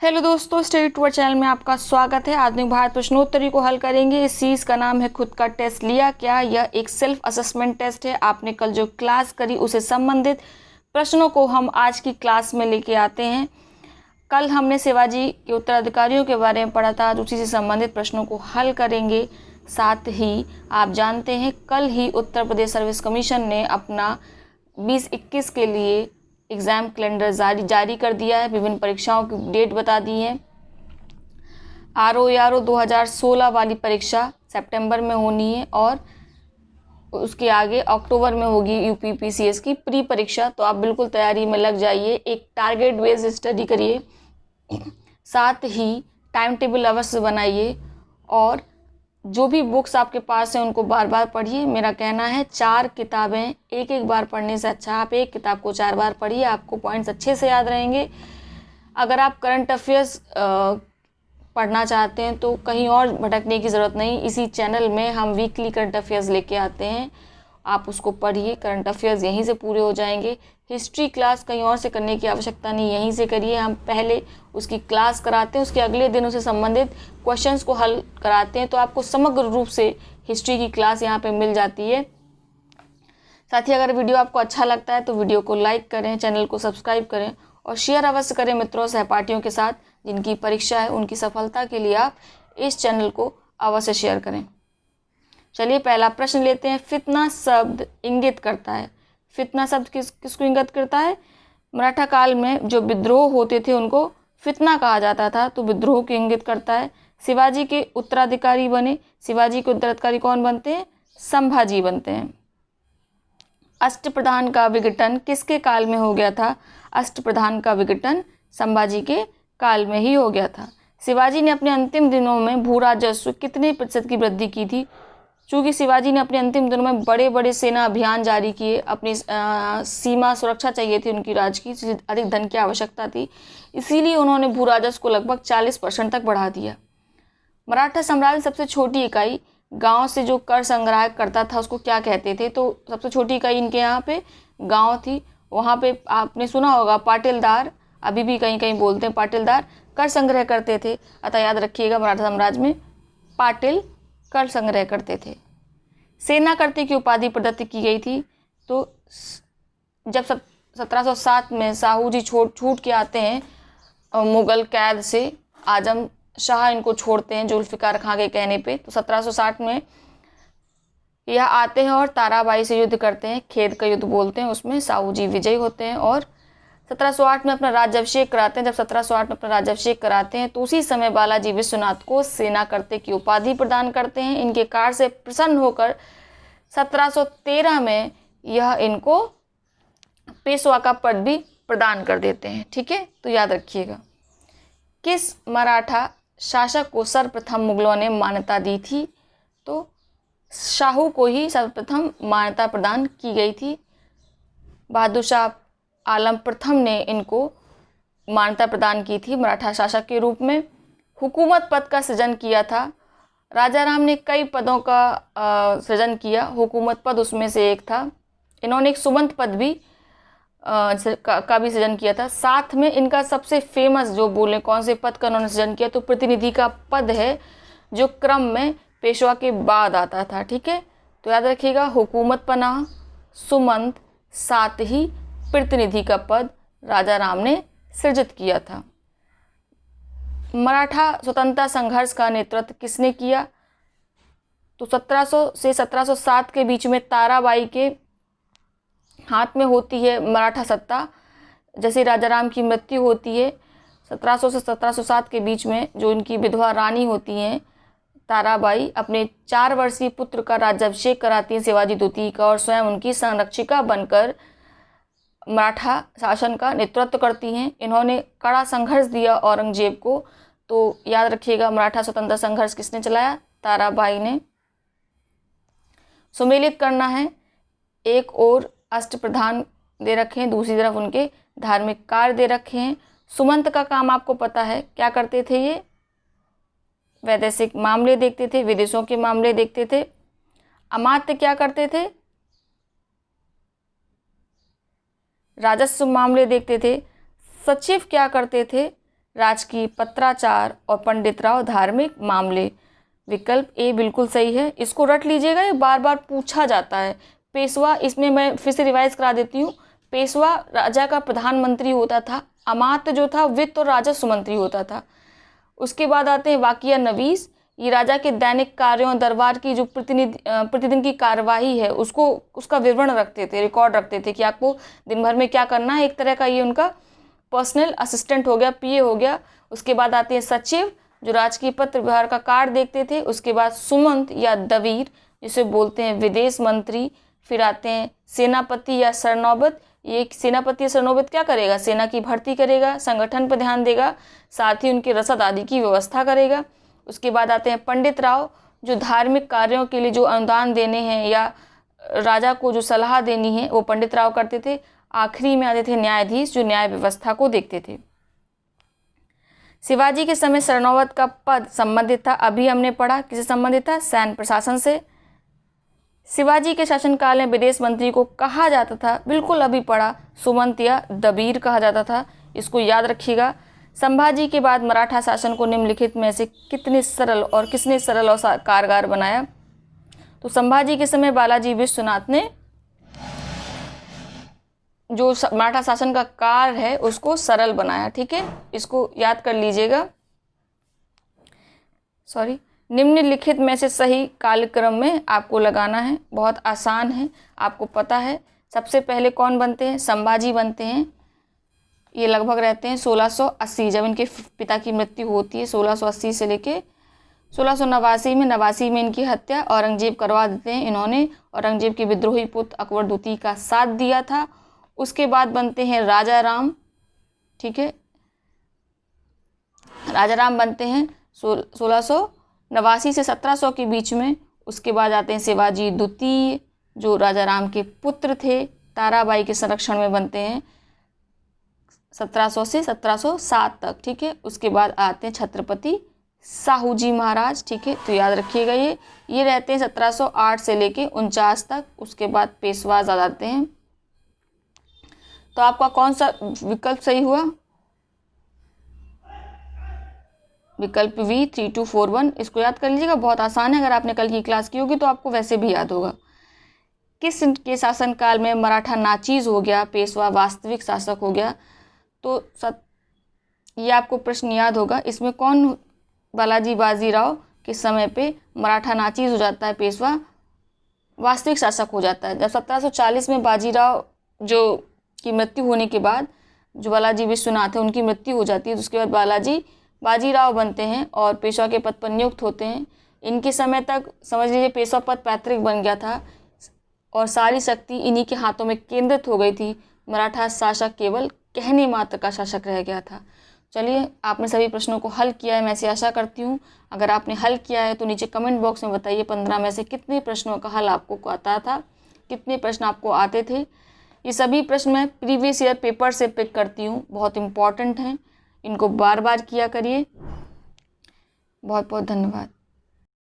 Hello दोस्तों, study tour channel में आपका स्वागत है। आधुनिक भारत प्रश्नोत्तरी को हल करेंगे। इस सीरीज का नाम है खुद का टेस्ट लिया क्या। यह एक सेल्फ असेसमेंट टेस्ट है। आपने कल जो क्लास करी उससे संबंधित प्रश्नों को हम आज की क्लास में लेके आते हैं। कल हमने शिवाजी के उत्तराधिकारियों के बारे में पढ़ा था, आज उसी से संबंधित प्रश्नों को हल करेंगे। साथ ही आप जानते हैं कल ही उत्तर प्रदेश सर्विस कमीशन ने अपना 2021 के लिए एग्ज़ाम कैलेंडर जारी कर दिया है। विभिन्न परीक्षाओं की डेट बता दी है। RO 2016 वाली परीक्षा सितंबर में होनी है और उसके आगे अक्टूबर में होगी UPPCS की प्री परीक्षा। तो आप बिल्कुल तैयारी में लग जाइए, एक टारगेट बेस्ड स्टडी करिए, साथ ही टाइम टेबल अवश्य बनाइए और जो भी बुक्स आपके पास हैं उनको बार बार पढ़िए। मेरा कहना है 4 किताबें एक एक बार पढ़ने से अच्छा आप एक किताब को 4 बार पढ़िए, आपको पॉइंट्स अच्छे से याद रहेंगे। अगर आप करंट अफेयर्स पढ़ना चाहते हैं तो कहीं और भटकने की ज़रूरत नहीं, इसी चैनल में हम वीकली करंट अफेयर्स लेके आते हैं, आप उसको पढ़िए। करंट अफेयर्स यहीं से पूरे हो जाएंगे। हिस्ट्री क्लास कहीं और से करने की आवश्यकता नहीं, यहीं से करिए। हम पहले उसकी क्लास कराते हैं, उसके अगले दिन उससे संबंधित क्वेश्चंस को हल कराते हैं, तो आपको समग्र रूप से हिस्ट्री की क्लास यहाँ पे मिल जाती है। साथ ही अगर वीडियो आपको अच्छा लगता है तो वीडियो को लाइक करें, चैनल को सब्सक्राइब करें और शेयर अवश्य करें मित्रों सहपाठियों के साथ। जिनकी परीक्षा है उनकी सफलता के लिए आप इस चैनल को अवश्य शेयर करें। चलिए पहला प्रश्न लेते हैं। फितना शब्द इंगित करता है। फितना शब्द किसको इंगित करता है? मराठा काल में जो विद्रोह होते थे उनको फितना कहा जाता था, तो विद्रोह को इंगित करता है। शिवाजी के उत्तराधिकारी बने। शिवाजी के उत्तराधिकारी कौन बनते हैं? संभाजी बनते हैं। अष्टप्रधान का विघटन किसके काल में हो गया था? अष्टप्रधान का विघटन संभाजी के काल में ही हो गया था। शिवाजी ने अपने अंतिम दिनों में भू राजस्व कितने प्रतिशत की वृद्धि की थी? चूँकि शिवाजी ने अपने अंतिम दिनों में बड़े बड़े सेना अभियान जारी किए, अपनी सीमा सुरक्षा चाहिए थी उनकी राज्य की, अधिक धन की आवश्यकता थी, इसीलिए उन्होंने भू राजस्व को लगभग 40% तक बढ़ा दिया। मराठा साम्राज्य सबसे छोटी इकाई गांव से जो कर संग्रह करता था उसको क्या कहते थे? तो सबसे छोटी इकाई इनके यहाँ पे गांव थी। वहाँ पे आपने सुना होगा पाटीलदार, अभी भी कहीं कहीं बोलते हैं पाटीलदार कर संग्रह करते थे। अतः याद रखिएगा मराठा साम्राज्य में पाटिल कर संग्रह करते थे। सेनाकर्ती की उपाधि प्रदत्त की गई थी। तो जब 1707 में साहू जी छूट के आते हैं मुगल कैद से, आजम शाह इनको छोड़ते हैं जुल्फिकार खां के कहने पे, तो 1760 में यह आते हैं और ताराबाई से युद्ध करते हैं। खेद का युद्ध बोलते हैं, उसमें साहू जी विजयी होते हैं और 1708 में अपना राज्याभिषेक कराते हैं। जब 1708 में अपना राज्याभिषेक कराते हैं तो उसी समय बालाजी विश्वनाथ को सेनाकर्ती की उपाधि प्रदान करते हैं। इनके कार्य से प्रसन्न होकर 1713 में यह इनको पेशवा का पद भी प्रदान कर देते हैं। ठीक है, तो याद रखिएगा। किस मराठा शासक को सर्वप्रथम मुगलों ने मान्यता दी थी? तो शाहू को ही सर्वप्रथम मान्यता प्रदान की गई थी। बहादुर शाह आलम प्रथम ने इनको मान्यता प्रदान की थी मराठा शासक के रूप में। हुकूमत पद का सृजन किया था। राजा राम ने कई पदों का सृजन किया, हुकूमत पद उसमें से एक था। इन्होंने एक सुमंत पद भी का भी सृजन किया था। साथ में इनका सबसे फेमस जो बोले कौन से पद का उन्होंने सृजन किया, तो प्रतिनिधि का पद है जो क्रम में पेशवा के बाद आता था। ठीक है, तो याद रखिएगा हुकूमत पनाह, सुमंत, साथ ही प्रतिनिधि का पद राजा राम ने सृजित किया था। मराठा स्वतंत्रता संघर्ष का नेतृत्व किसने किया? तो 1700 से 1707 के बीच में ताराबाई के हाथ में होती है मराठा सत्ता। जैसे राजा राम की मृत्यु होती है 1700 से 1707 के बीच में, जो इनकी विधवा रानी होती हैं ताराबाई, अपने 4 वर्षीय पुत्र का राज्याभिषेक कराती हैं शिवाजी द्वितीय का और स्वयं उनकी संरक्षिका बनकर मराठा शासन का नेतृत्व करती हैं। इन्होंने कड़ा संघर्ष दिया औरंगजेब को। तो याद रखिएगा मराठा स्वतंत्रता संघर्ष किसने चलाया? ताराबाई ने। सुमेलित करना है, एक और अष्टप्रधान दे रखे हैं, दूसरी तरफ उनके धार्मिक कार्य दे रखे हैं। सुमंत का काम आपको पता है क्या करते थे? ये वैदेशिक मामले देखते थे, विदेशों के मामले देखते थे। अमात्य क्या करते थे? राजस्व मामले देखते थे। सचिव क्या करते थे? राजकीय पत्राचार और पंडितराव धार्मिक मामले। विकल्प ए बिल्कुल सही है, इसको रट लीजिएगा, ये बार बार पूछा जाता है। पेशवा, इसमें मैं फिर से रिवाइज करा देती हूँ, पेशवा राजा का प्रधानमंत्री होता था, अमात्य जो था वित्त और राजस्व मंत्री होता था। उसके बाद आते हैं वाकिया नवीस, ये राजा के दैनिक कार्यों और दरबार की जो प्रतिदिन की कार्यवाही है उसका विवरण रखते थे, रिकॉर्ड रखते थे कि आपको दिन भर में क्या करना है। एक तरह का ये उनका पर्सनल असिस्टेंट हो गया, पीए हो गया। उसके बाद आते हैं सचिव, जो राजकीय पत्र व्यवहार का कार्य देखते थे। उसके बाद सुमंत या दवीर, जिसे बोलते हैं विदेश मंत्री। फिर आते हैं सेनापति या सरनौबत, ये सेनापति या सरनौबत क्या करेगा, सेना की भर्ती करेगा, संगठन पर ध्यान देगा, साथ ही उनके रसद आदि की व्यवस्था करेगा। उसके बाद आते हैं पंडित राव, जो धार्मिक कार्यों के लिए जो अनुदान देने हैं या राजा को जो सलाह देनी है वो पंडित राव करते थे। आखिरी में आते थे न्यायाधीश, जो न्याय व्यवस्था को देखते थे। शिवाजी के समय सरनौबत का पद संबंधित था, अभी हमने पढ़ा किससे संबंधित था, सैन्य प्रशासन से। शिवाजी के शासनकाल में विदेश मंत्री को कहा जाता था, बिल्कुल अभी पढ़ा, सुमंत या दबीर कहा जाता था, इसको याद रखिएगा। संभाजी के बाद मराठा शासन को निम्नलिखित में से किसने सरल और कारगर बनाया। तो संभाजी के समय बालाजी विश्वनाथ ने जो मराठा शासन का कार्य है उसको सरल बनाया। ठीक है, इसको याद कर लीजिएगा। निम्नलिखित में से सही कालक्रम में आपको लगाना है, बहुत आसान है, आपको पता है। सबसे पहले कौन बनते हैं, संभाजी बनते हैं। ये लगभग रहते हैं 1680, जब इनके पिता की मृत्यु होती है 1680 से लेके 1689 में इनकी हत्या औरंगजेब करवा देते हैं। इन्होंने औरंगजेब के विद्रोही पुत्र अकबर द्वितीय का साथ दिया था। उसके बाद बनते हैं राजा राम। ठीक है, राजा राम बनते हैं 1689 से 1700 के बीच में। उसके बाद आते हैं शिवाजी द्वितीय, जो राजा राम के पुत्र थे, ताराबाई के संरक्षण में बनते हैं 1700 से 1707 तक। ठीक है, उसके बाद आते हैं छत्रपति साहू जी महाराज। ठीक है, तो याद रखिएगा ये रहते हैं 1708 से लेके 49 तक। उसके बाद पेशवाज आ जाते हैं। तो आपका कौन सा विकल्प सही हुआ, विकल्प वी 3241, इसको याद कर लीजिएगा, बहुत आसान है। अगर आपने कल की क्लास की होगी तो आपको वैसे भी याद होगा। किस के शासनकाल में मराठा नाचीज हो गया, पेशवा वास्तविक शासक हो गया। तो ये आपको प्रश्न याद होगा। इसमें कौन, बालाजी बाजीराव के समय पे मराठा नाचीज हो जाता है, पेशवा वास्तविक शासक हो जाता है। जब 1740 में बाजीराव जो की मृत्यु होने के बाद जो बालाजी विश्वनाथ है उनकी मृत्यु हो जाती है, तो उसके बाद बाजीराव बनते हैं और पेशवा के पद पर नियुक्त होते हैं। इनके समय तक समझ लीजिए पेशवा पद पैतृक बन गया था और सारी शक्ति इन्हीं के हाथों में केंद्रित हो गई थी। मराठा शासक केवल कहने मात्र का शासक रह गया था। चलिए, आपने सभी प्रश्नों को हल किया है, मैं ऐसी आशा करती हूँ। अगर आपने हल किया है तो नीचे कमेंट बॉक्स में बताइए 15 में से कितने प्रश्नों का हल आपको आता था, कितने प्रश्न आपको आते थे। ये सभी प्रश्न मैं प्रीवियस ईयर पेपर से पिक करती हूँ, बहुत इम्पॉर्टेंट हैं, इनको बार बार किया करिए। बहुत बहुत धन्यवाद।